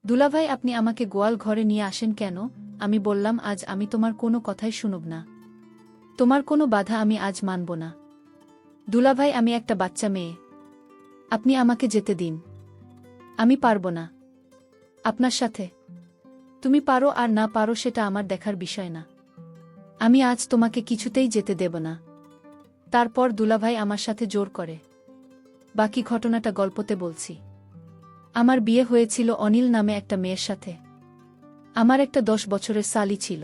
দুলাভাই, আপনি আমাকে গোয়াল ঘরে নিয়ে আসেন কেন? আমি বললাম, আজ আমি তোমার কোনো কথাই শুনব না। তোমার কোনো বাধা আমি আজ মানব না। দুলাভাই, আমি একটা বাচ্চা মেয়ে। আপনি আমাকে যেতে দিন। আমি পারব না আপনার সাথে। তুমি পারো আর না পারো সেটা আমার দেখার বিষয় না। আমি আজ তোমাকে কিছুতেই যেতে দেব না। তারপর দুলাভাই আমার সাথে জোর করে। বাকি ঘটনাটা গল্পতে বলছি। আমার বিয়ে হয়েছিল অনিল নামে একটা মেয়ের সাথে। আমার একটা 10 বছরের শালি ছিল।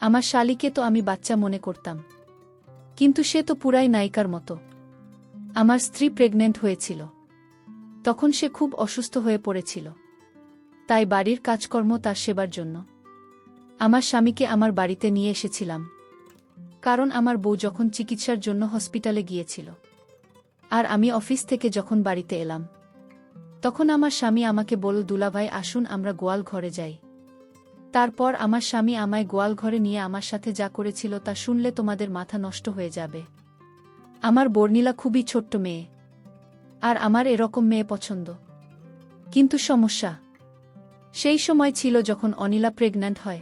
আমার শালিকে তো আমি বাচ্চা মনে করতাম, কিন্তু সে তো পুরাই নায়িকার মতো। আমার স্ত্রী প্রেগনেন্ট হয়েছিল। তখন সে খুব অসুস্থ হয়ে পড়েছিল। তাই বাড়ির কাজকর্ম তার সেবার জন্য আমার স্বামীকে আমার বাড়িতে নিয়ে এসেছিলাম। কারণ আমার বউ যখন চিকিৎসার জন্য হসপিটালে গিয়েছিল আর আমি অফিস থেকে যখন বাড়িতে এলাম, তখন আমার স্বামী আমাকে বলল, দুলাভাই আসুন আমরা গোয়াল ঘরে যাই। তারপর আমার স্বামী আমায় গোয়াল ঘরে নিয়ে আমার সাথে যা করেছিল তা শুনলে তোমাদের মাথা নষ্ট হয়ে যাবে। আমার বর্ণিলা খুবই ছোট্ট মেয়ে, আর আমার এরকম মেয়ে পছন্দ। কিন্তু সমস্যা সেই সময় ছিল যখন অনিলা প্রেগন্যান্ট হয়।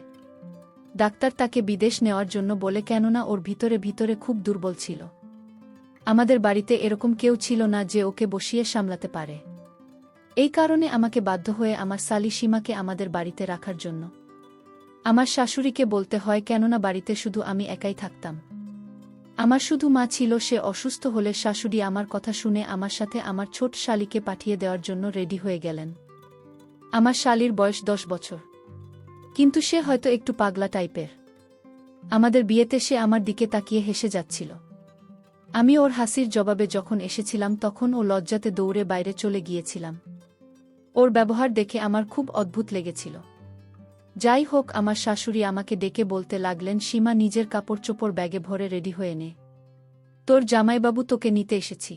ডাক্তার তাকে বিদেশ নেওয়ার জন্য বলে, কেননা ওর ভিতরে ভিতরে খুব দুর্বল ছিল। আমাদের বাড়িতে এরকম কেউ ছিল না যে ওকে বসিয়ে সামলাতে পারে। এই কারণে আমাকে বাধ্য হয়ে আমার শালি সীমাকে আমাদের বাড়িতে রাখার জন্য আমার শাশুড়িকে বলতে হয়, কেননা বাড়িতে শুধু আমি একাই থাকতাম। আমার শুধু মা ছিল, সে অসুস্থ হলে শাশুড়ি আমার কথা শুনে আমার সাথে আমার ছোট শালিকে পাঠিয়ে দেওয়ার জন্য রেডি হয়ে গেলেন। আমার শালির বয়স 10 বছর, কিন্তু সে হয়তো একটু পাগলা টাইপের। আমাদের বিয়েতে সে আমার দিকে তাকিয়ে হেসে যাচ্ছিল। আমি ওর হাসির জবাবে যখন এসেছিলাম তখন ও লজ্জাতে দৌড়ে বাইরে চলে গিয়েছিলাম। ওর ব্যবহার দেখে আমার খুব অদ্ভুত লেগেছিল। যাই হোক, আমার শাশুড়ি আমাকে ডেকে বলতে লাগলেন, সীমা, নিজের কাপড় চোপড় ব্যাগে ভরে রেডি হয়ে নে, তোর জামাইবাবু তোকে নিতে এসেছি।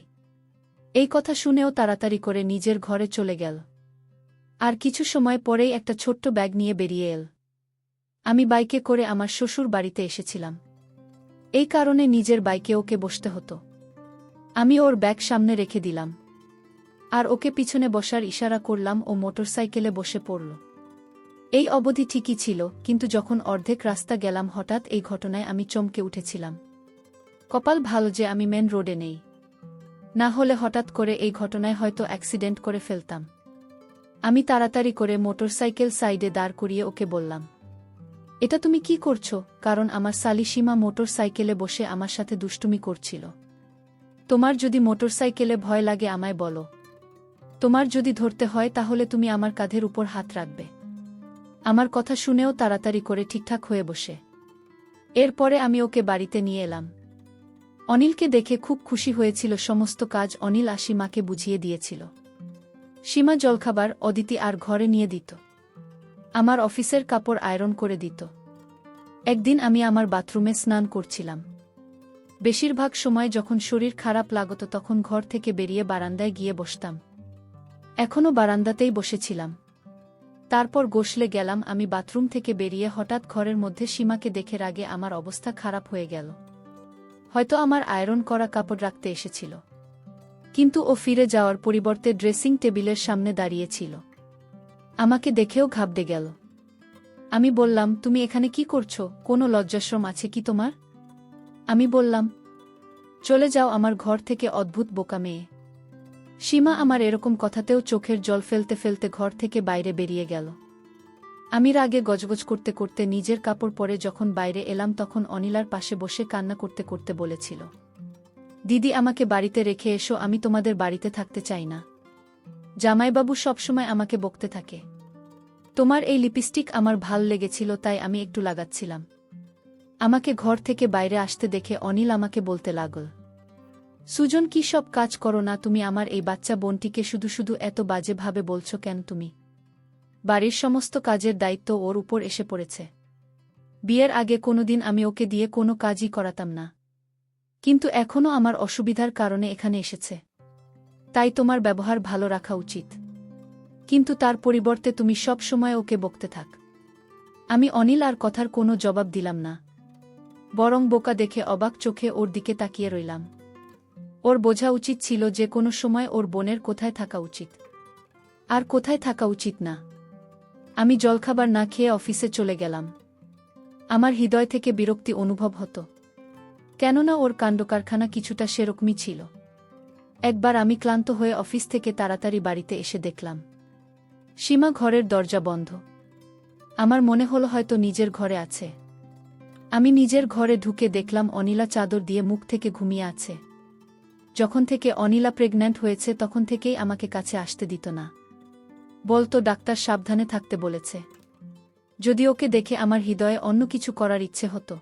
এই কথা শুনেও তাড়াতাড়ি করে নিজের ঘরে চলে গেল। আর কিছু সময় পরেই একটা ছোট্ট ব্যাগ নিয়ে বেরিয়ে এল। আমি বাইকে করে আমার শ্বশুর বাড়িতে এসেছিলাম। এই কারণে নিজের বাইকে ওকে বসতে হতো। আমি ওর ব্যাগ সামনে রেখে দিলাম আর ওকে পিছনে বসার ইশারা করলাম। ও মোটরসাইকেলে বসে পড়ল। এই অবধি ঠিকই ছিল, কিন্তু যখন অর্ধেক রাস্তা গেলাম হঠাৎ এই ঘটনায় আমি চমকে উঠেছিলাম। কপাল ভালো যে আমি মেন রোডে নেই, না হলে হঠাৎ করে এই ঘটনায় হয়তো অ্যাক্সিডেন্ট করে ফেলতাম। আমি তাড়াতাড়ি করে মোটরসাইকেল সাইডে দাঁড় করিয়ে ওকে বললাম, এটা তুমি কি করছো? কারণ আমার শালি সীমা মোটরসাইকেলে বসে আমার সাথে দুষ্টুমি করছিল। তোমার যদি মোটরসাইকেলে ভয় লাগে আমায় বলো। তোমার যদি ধরতে হয় তাহলে তুমি আমার কাঁধের উপর হাত রাখবে। আমার কথা শুনেও তাড়াতাড়ি করে ঠিকঠাক হয়ে বসে এরপরে আমি ওকে বাড়িতে নিয়ে এলাম। অনিলকে দেখে খুব খুশি হয়েছিল। সমস্ত কাজ অনিল সীমাকে বুঝিয়ে দিয়েছিল। সীমা জলখাবার অদিতি আর ঘরে নিয়ে দিত। আমার অফিসের কাপড় আয়রন করে দিত। একদিন আমি আমার বাথরুমে স্নান করছিলাম। বেশিরভাগ সময় যখন শরীর খারাপ লাগত তখন ঘর থেকে বেরিয়ে বারান্দায় গিয়ে বসতাম। এখনও বারান্দাতেই বসেছিলাম। তারপর গোসলে গেলাম। আমি বাথরুম থেকে বেরিয়ে হঠাৎ ঘরের মধ্যে সীমাকে দেখে রাগে আমার অবস্থা খারাপ হয়ে গেল। হয়তো আমার আয়রন করা কাপড় রাখতে এসেছিল, কিন্তু ও ফিরে যাওয়ার পরিবর্তে ড্রেসিং টেবিলের সামনে দাঁড়িয়েছিল। আমাকে দেখেও ঘাবড়ে গেল। আমি বললাম, তুমি এখানে কি করছো? কোনো লজ্জাশরম আছে কি তোমার? আমি বললাম, চলে যাও আমার ঘর থেকে, অদ্ভুত বোকা মেয়ে। সীমা আমার এরকম কথাতেও চোখের জল ফেলতে ফেলতে ঘর থেকে বাইরে বেরিয়ে গেল। আমি রাগে গজগজ করতে করতে নিজের কাপড় পরে যখন বাইরে এলাম তখন অনিলার পাশে বসে কান্না করতে করতে বলেছিল, দিদি, আমাকে বাড়িতে রেখে এসো, আমি তোমাদের বাড়িতে থাকতে চাই না। জামাইবাবু সবসময় আমাকে বকতে থাকে। তোমার এই লিপস্টিক আমার ভাল লেগেছিল তাই আমি একটু লাগাচ্ছিলাম। আমাকে ঘর থেকে বাইরে আসতে দেখে অনিল আমাকে বলতে লাগল, সুজন, কি সব কাজ করো না তুমি? আমার এই বাচ্চা বোনটিকে শুধু শুধু এত বাজেভাবে বলছো কেন তুমি? বাড়ির সমস্ত কাজের দায়িত্ব ওর উপর এসে পড়েছে। বিয়ের আগে কোনোদিন আমি ওকে দিয়ে কোনো কাজই করাতাম না, কিন্তু এখনও আমার অসুবিধার কারণে এখানে এসেছে। তাই তোমার ব্যবহার ভালো রাখা উচিত, কিন্তু তার পরিবর্তে তুমি সব সময় ওকে বকতে থাক। আমি অনিল আর কথার কোনো জবাব দিলাম না, বরং বোকা দেখে অবাক চোখে ওর দিকে তাকিয়ে রইলাম। ওর বোঝা উচিত ছিল যে কোনো সময় ওর বোনের কোথায় থাকা উচিত আর কোথায় থাকা উচিত না। আমি জলখাবার না খেয়ে অফিসে চলে গেলাম। আমার হৃদয় থেকে বিরক্তি অনুভব হতো, কেননা ওর কাণ্ডকারখানা কিছুটা সেরকমই ছিল। একবার আমি ক্লান্ত হয়ে অফিস থেকে তাড়াতাড়ি বাড়িতে এসে দেখলাম সীমা ঘরের দরজা বন্ধ। আমার মনে হলো হয়তো নিজের ঘরে আছে। আমি নিজের ঘরে ঢুকে দেখলাম অনিলা চাদর দিয়ে মুখ থেকে ঘুমিয়ে আছে। যখন থেকে অনিলা প্রেগন্যান্ট হয়েছে তখন থেকেই আমাকে কাছে আসতে দিত না, বলতো ডাক্তার সাবধানে থাকতে বলেছে। যদি ওকে দেখে আমার হৃদয়ে অন্য কিছু করার ইচ্ছে হতো।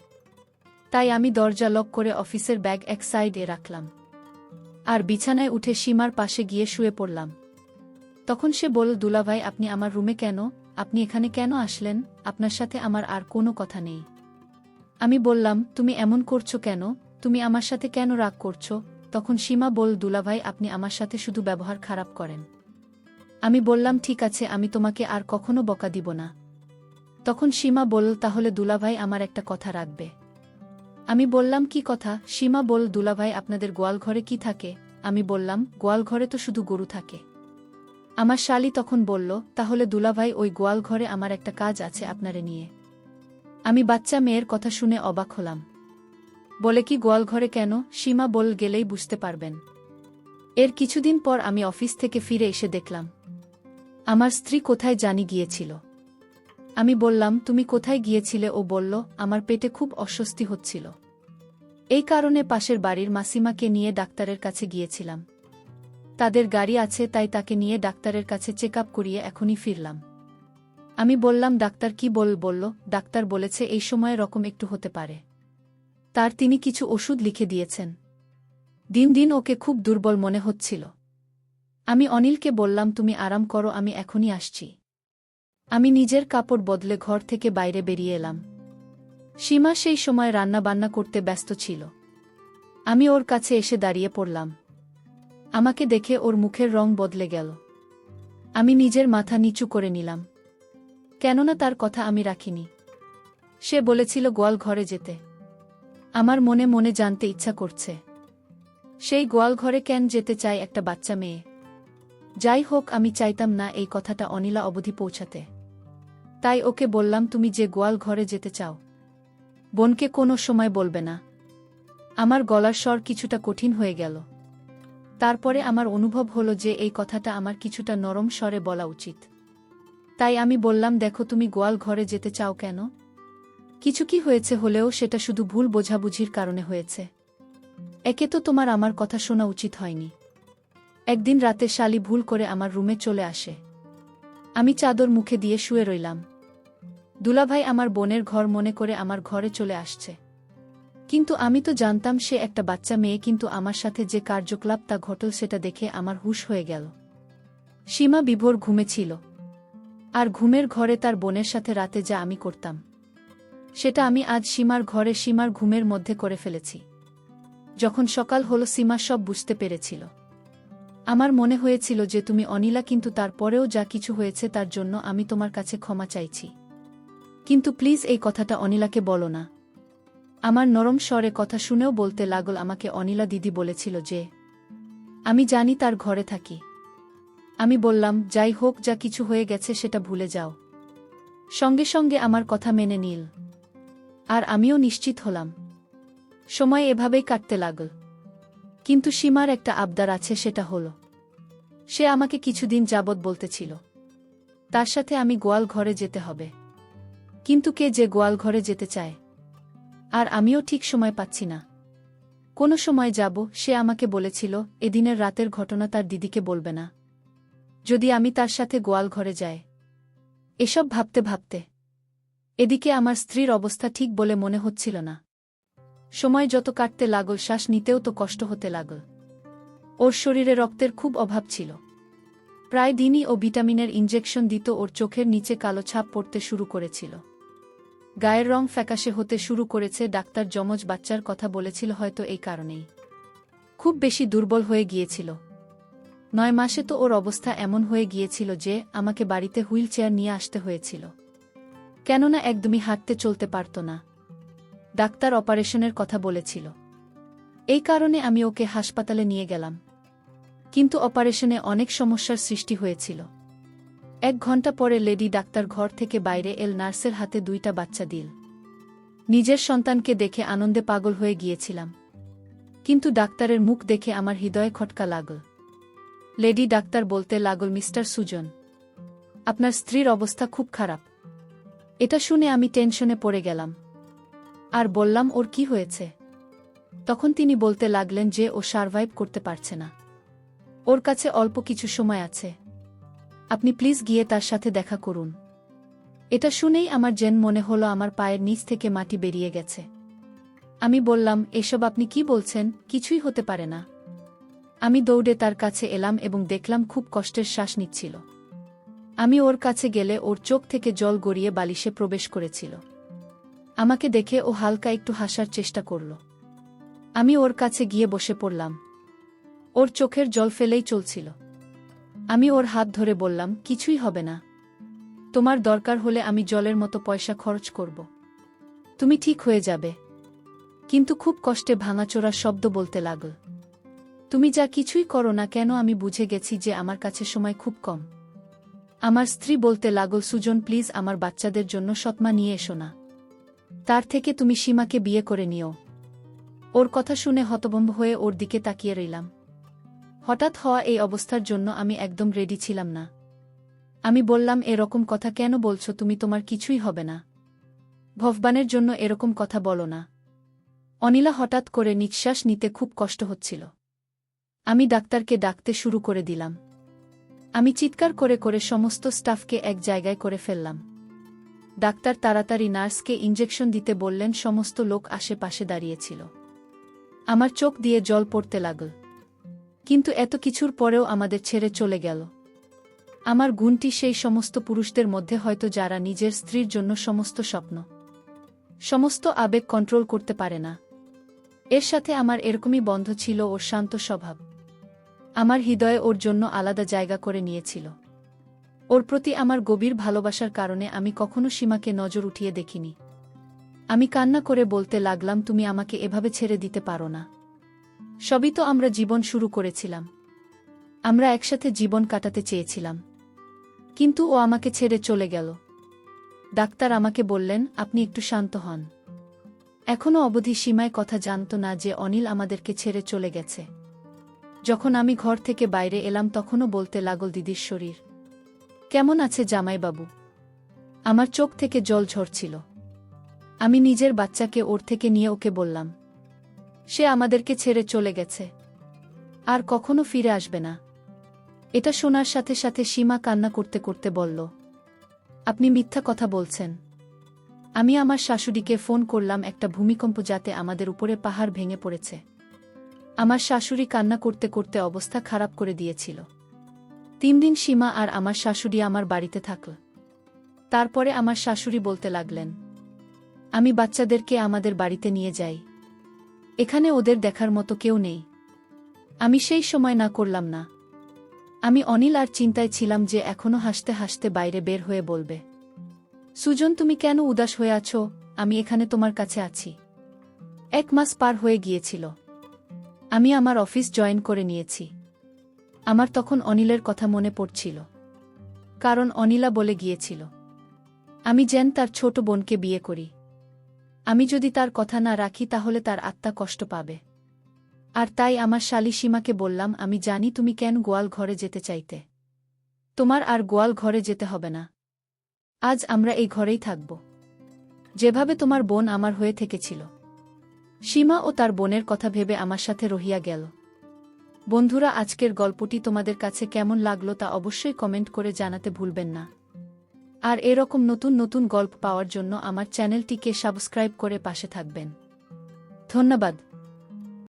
তাই আমি দরজা লক করে অফিসের ব্যাগ এক সাইডে রাখলাম আর বিছানায় উঠে সীমার পাশে গিয়ে শুয়ে পড়লাম। তখন সে বলল, দুলাভাই আপনি আমার রুমে কেন? আপনি এখানে কেন আসলেন? আপনার সাথে আমার আর কোনো কথা নেই। আমি বললাম, তুমি এমন করছো কেন? তুমি আমার সাথে কেন রাগ করছো? তখন সীমা বলল, দুলাভাই আপনি আমার সাথে শুধু ব্যবহার খারাপ করেন। আমি বললাম, ঠিক আছে, আমি তোমাকে আর কখনো বকা দিব না। তখন সীমা বলল, তাহলে দুলাভাই আমার একটা কথা রাখবে। আমি বললাম, কি কথা? সীমা বলল, দুলাভাই আপনাদের গোয়ালঘরে কি থাকে? আমি বললাম, গোয়ালঘরে তো শুধু গরু থাকে। আমার শালি তখন বলল, তাহলে দুলাভাই ওই গোয়ালঘরে আমার একটা কাজ আছে আপনারে নিয়ে। আমি বাচ্চা মেয়ের কথা শুনে অবাক হলাম। বলে, কি গোয়ালঘরে কেন? সীমা বলল, গেলেই বুঝতে পারবেন। এর কিছুদিন পর আমি অফিস থেকে ফিরে এসে দেখলাম আমার স্ত্রী কোথায় জানি গিয়েছিল। আমি বললাম, তুমি কোথায় গিয়েছিলে? ও বলল, আমার পেটে খুব অস্বস্তি হচ্ছিল, এই কারণে পাশের বাড়ির মাসিমাকে নিয়ে ডাক্তারের কাছে গিয়েছিলাম। তাদের গাড়ি আছে, তাই তাকে নিয়ে ডাক্তারের কাছে চেক আপ করিয়ে এখনই ফিরলাম। আমি বললাম, ডাক্তার কি বলল? ডাক্তার বলেছে এই সময় রকম একটু হতে পারে। তিনি কিছু ওষুধ লিখে দিয়েছেন। দিন দিন ওকে খুব দুর্বল মনে হচ্ছিল। আমি অনিলকে বললাম, তুমি আরাম করো, আমি এখনই আসছি। আমি নিজের কাপড় বদলে ঘর থেকে বাইরে বেরিয়ে এলাম। সীমা সেই সময় রান্না বান্না করতে ব্যস্ত ছিল। আমি ওর কাছে এসে দাঁড়িয়ে পড়লাম। আমাকে দেখে ওর মুখের রং বদলে গেল। আমি নিজের মাথা নিচু করে নিলাম, কেননা তার কথা আমি রাখিনি। সে বলেছিল গোয়াল ঘরে যেতে। আমার মনে মনে জানতে ইচ্ছা করছে, সেই গোয়াল ঘরে কেন যেতে চায় একটা বাচ্চা মেয়ে? যাই হোক, আমি চাইতাম না এই কথাটা অনিলা অবধি পৌঁছাতে। তাই ওকে বললাম, তুমি যে গোয়াল ঘরে যেতে চাও, বোনকে কোনো সময় বলবে না। আমার গলার স্বর কিছুটা কঠিন হয়ে গেল। তারপরে আমার অনুভব হলো যে এই কথাটা আমার কিছুটা নরম স্বরে বলা উচিত। তাই আমি বললাম, দেখো, তুমি গোয়াল ঘরে যেতে চাও কেন? কিছু কি হয়েছে? হলেও সেটা শুধু ভুল বোঝাবুঝির কারণে হয়েছে। একে তো তোমার আমার কথা শোনা উচিত হয়নি। একদিন রাতে শালি ভুল করে আমার রুমে চলে আসে। আমি চাদর মুখে দিয়ে শুয়ে রইলাম। দুলাভাই আমার বোনের ঘর মনে করে আমার ঘরে চলে আসছে। কিন্তু আমি তো জানতাম সে একটা বাচ্চা মেয়ে, কিন্তু আমার সাথে যে কার্যকলাপ তা ঘটল সেটা দেখে আমার হুঁশ হয়ে গেল। সীমা বিভোর ঘুমে ছিল, আর ঘুমের ঘরে তার বোনের সাথে রাতে যা আমি করতাম সেটা আমি আজ সীমার ঘরে সীমার ঘুমের মধ্যে করে ফেলেছি। যখন সকাল হলো সীমা সব বুঝতে পেরেছিল। আমার মনে হয়েছিল যে তুমি অনিলা, কিন্তু তারপরেও যা কিছু হয়েছে তার জন্য আমি তোমার কাছে ক্ষমা চাইছি। কিন্তু প্লিজ এই কথাটা অনিলাকে বলো না। আমার নরম স্বরে কথা শুনেও বলতে লাগল, আমাকে অনিলা দিদি বলেছিল যে আমি জানি তার ঘরে থাকি। আমি বললাম, যাই হোক, যা কিছু হয়ে গেছে সেটা ভুলে যাও। সঙ্গে সঙ্গে আমার কথা মেনে নিল, আর আমিও নিশ্চিত হলাম। সময় এভাবেই কাটতে লাগল। কিন্তু সীমার একটা আবদার আছে, সেটা হলো সে আমাকে কিছুদিন যাবৎ বলতেছিল তার সাথে আমি গোয়াল ঘরে যেতে হবে। কিন্তু কে যে গোয়াল ঘরে যেতে চায়? আর আমিও ঠিক সময় পাচ্ছি না। কোনো সময় যাব। সে আমাকে বলেছিল এদিনের রাতের ঘটনা তার দিদিকে বলবে না, যদি আমি তার সাথে গোয়াল ঘরে যাই। এসব ভাবতে ভাবতে এদিকে আমার স্ত্রীর অবস্থা ঠিক বলে মনে হচ্ছিল না। সময় যত কাটতে লাগল, শ্বাস নিতেও তো কষ্ট হতে লাগল। ওর শরীরে রক্তের খুব অভাব ছিল। প্রায় দিনই ও ভিটামিনের ইনজেকশন দিত। ওর চোখের নিচে কালো ছাপ পড়তে শুরু করেছিল, গায়ের রং ফ্যাকাশে হতে শুরু করেছে। ডাক্তার যমজ বাচ্চার কথা বলেছিল, হয়তো এই কারণেই খুব বেশি দুর্বল হয়ে গিয়েছিল। 9 মাসে তো ওর অবস্থা এমন হয়ে গিয়েছিল যে আমাকে বাড়িতে হুইল চেয়ার নিয়ে আসতে হয়েছিল, কেননা একদমই হাঁটতে চলতে পারত না। ডাক্তার অপারেশনের কথা বলেছিল। এই কারণে আমি ওকে হাসপাতালে নিয়ে গেলাম, কিন্তু অপারেশনে অনেক সমস্যার সৃষ্টি হয়েছিল। 1 ঘন্টা পরে লেডি ডাক্তার ঘর থেকে বাইরে এল, নার্সের হাতে 2টা বাচ্চা দিল। নিজের সন্তানকে দেখে আনন্দে পাগল হয়ে গিয়েছিলাম, কিন্তু ডাক্তারের মুখ দেখে আমার হৃদয়ে খটকা লাগল। লেডি ডাক্তার বলতে লাগল, মিস্টার সুজন, আপনার স্ত্রীর অবস্থা খুব খারাপ। এটা শুনে আমি টেনশনে পড়ে গেলাম আর বললাম, ওর কি হয়েছে? তখন তিনি বলতে লাগলেন যে ও সারভাইভ করতে পারছে না, ওর কাছে অল্প কিছু সময় আছে, আপনি প্লিজ গিয়ে তার সাথে দেখা করুন। এটা শুনেই আমার যেন মনে হলো আমার পায়ের নিচ থেকে মাটি বেরিয়ে গেছে। আমি বললাম, এসব আপনি কি বলছেন? কিছুই হতে পারে না। আমি দৌড়ে তার কাছে এলাম এবং দেখলাম খুব কষ্টের শ্বাস নিচ্ছিল। আমি ওর কাছে গেলে ওর চোখ থেকে জল গড়িয়ে বালিশে প্রবেশ করেছিল। আমাকে দেখে ও হালকা একটু হাসার চেষ্টা করল। আমি ওর কাছে গিয়ে বসে পড়লাম। ওর চোখের জল ফেলেই চলছিল। আমি ওর হাত ধরে বললাম, কিছুই হবে না, তোমার দরকার হলে আমি জলের মতো পয়সা খরচ করব, তুমি ঠিক হয়ে যাবে। কিন্তু খুব কষ্টে ভাঙাচোরা শব্দ বলতে লাগল, তুমি যা কিছুই করো না কেন আমি বুঝে গেছি যে আমার কাছে সময় খুব কম। আমার স্ত্রী বলতে লাগল, সুজন প্লিজ আমার বাচ্চাদের জন্য সৎমা নিয়ে এসো না, তার থেকে তুমি সীমাকে বিয়ে করে নিও। ওর কথা শুনে হতভম্ব হয়ে ওর দিকে তাকিয়ে রইলাম। হঠাৎ হওয়া এই অবস্থার জন্য আমি একদম রেডি ছিলাম না। আমি বললাম, এরকম কথা কেন বলছো তুমি? তোমার কিছুই হবে না, ভগবানের জন্য এরকম কথা বলো না। অনিলা হঠাৎ করে নিঃশ্বাস নিতে খুব কষ্ট হচ্ছিল। আমি ডাক্তারকে ডাকতে শুরু করে দিলাম। আমি চিৎকার করে করে সমস্ত স্টাফকে এক জায়গায় করে ফেললাম। ডাক্তার তাড়াতাড়ি নার্সকে ইঞ্জেকশন দিতে বললেন। সমস্ত লোক আশেপাশে দাঁড়িয়েছিল। আমার চোখ দিয়ে জল পড়তে লাগল। কিন্তু এত কিছুর পরেও আমাদের ছেড়ে চলে গেল। আমার গুণটি সেই সমস্ত পুরুষদের মধ্যে হয়তো যারা নিজের স্ত্রীর জন্য সমস্ত স্বপ্ন, সমস্ত আবেগ কন্ট্রোল করতে পারে না। এর সাথে আমার এরকমই বন্ধ ছিল ওর শান্ত স্বভাব। আমার হৃদয়ে ওর জন্য আলাদা জায়গা করে নিয়েছিল। ওর প্রতি আমার গভীর ভালোবাসার কারণে আমি কখনো সীমাকে নজর উঠিয়ে দেখিনি। আমি কান্না করে বলতে লাগলাম, তুমি আমাকে এভাবে ছেড়ে দিতে পারো না। সবই তো আমরা জীবন শুরু করেছিলাম, আমরা একসাথে জীবন কাটাতে চেয়েছিলাম, কিন্তু ও আমাকে ছেড়ে চলে গেল। ডাক্তার আমাকে বললেন, আপনি একটু শান্ত হন। এখনও অবধি সীমায় কথা জানত না যে অনিল আমাদেরকে ছেড়ে চলে গেছে। যখন আমি ঘর থেকে বাইরে এলাম তখনও বলতে লাগল, দিদির শরীর কেমন আছে জামাইবাবু? আমার চোখ থেকে জল ঝরছিল। আমি নিজের বাচ্চাকে ওর থেকে নিয়ে ওকে বললাম, সে আমাদেরকে ছেড়ে চলে গেছে, আর কখনো ফিরে আসবে না। এটা শোনার সাথে সাথে সীমা কান্না করতে করতে বলল, আপনি মিথ্যা কথা বলছেন। আমি আমার শাশুড়িকে ফোন করলাম, একটা ভূমিকম্প যাতে আমাদের উপরে পাহাড় ভেঙে পড়েছে। আমার শাশুড়ি কান্না করতে করতে অবস্থা খারাপ করে দিয়েছিল। 3 দিন সীমা আর আমার শাশুড়ি আমার বাড়িতে থাকল। তারপরে আমার শাশুড়ি বলতে লাগলেন, আমি বাচ্চাদেরকে আমাদের বাড়িতে নিয়ে যাই, এখানে ওদের দেখার মতো কেউ নেই। আমি সেই সময় না করলাম না। আমি অনিল আর চিন্তায় ছিলাম যে এখনো হাসতে হাসতে বাইরে বের হয়ে বলবে, সুজন তুমি কেন উদাস হয়ে আছো? আমি এখানে তোমার কাছে আছি। 1 মাস পার হয়ে গিয়েছিল। আমি আমার অফিস জয়েন করে নিয়েছি। আমার তখন অনিলের কথা মনে পড়ছিল, কারণ অনিলা বলে গিয়েছিল আমি যেন তার ছোট বোনকে বিয়ে করি। আমি যদি তার কথা না রাখি তাহলে তার আত্মা কষ্ট পাবে। আর তাই আমার শালী সীমাকে বললাম, আমি জানি তুমি কেন গোয়াল ঘরে যেতে চাইতে, তোমার আর গোয়াল ঘরে যেতে হবে না। আজ আমরা এই ঘরেই থাকব, যেভাবে তোমার বোন আমার হয়ে থেকেছিল। সীমা ও তার বোনের কথা ভেবে আমার সাথে রহিয়া গেল। বন্ধুরা, আজকের গল্পটি তোমাদের কাছে কেমন লাগলো তা অবশ্যই কমেন্ট করে জানাতে ভুলবেন না। আর এরকম নতুন নতুন গল্প পাওয়ার জন্য আমার চ্যানেলটিকে সাবস্ক্রাইব করে পাশে থাকবেন। ধন্যবাদ।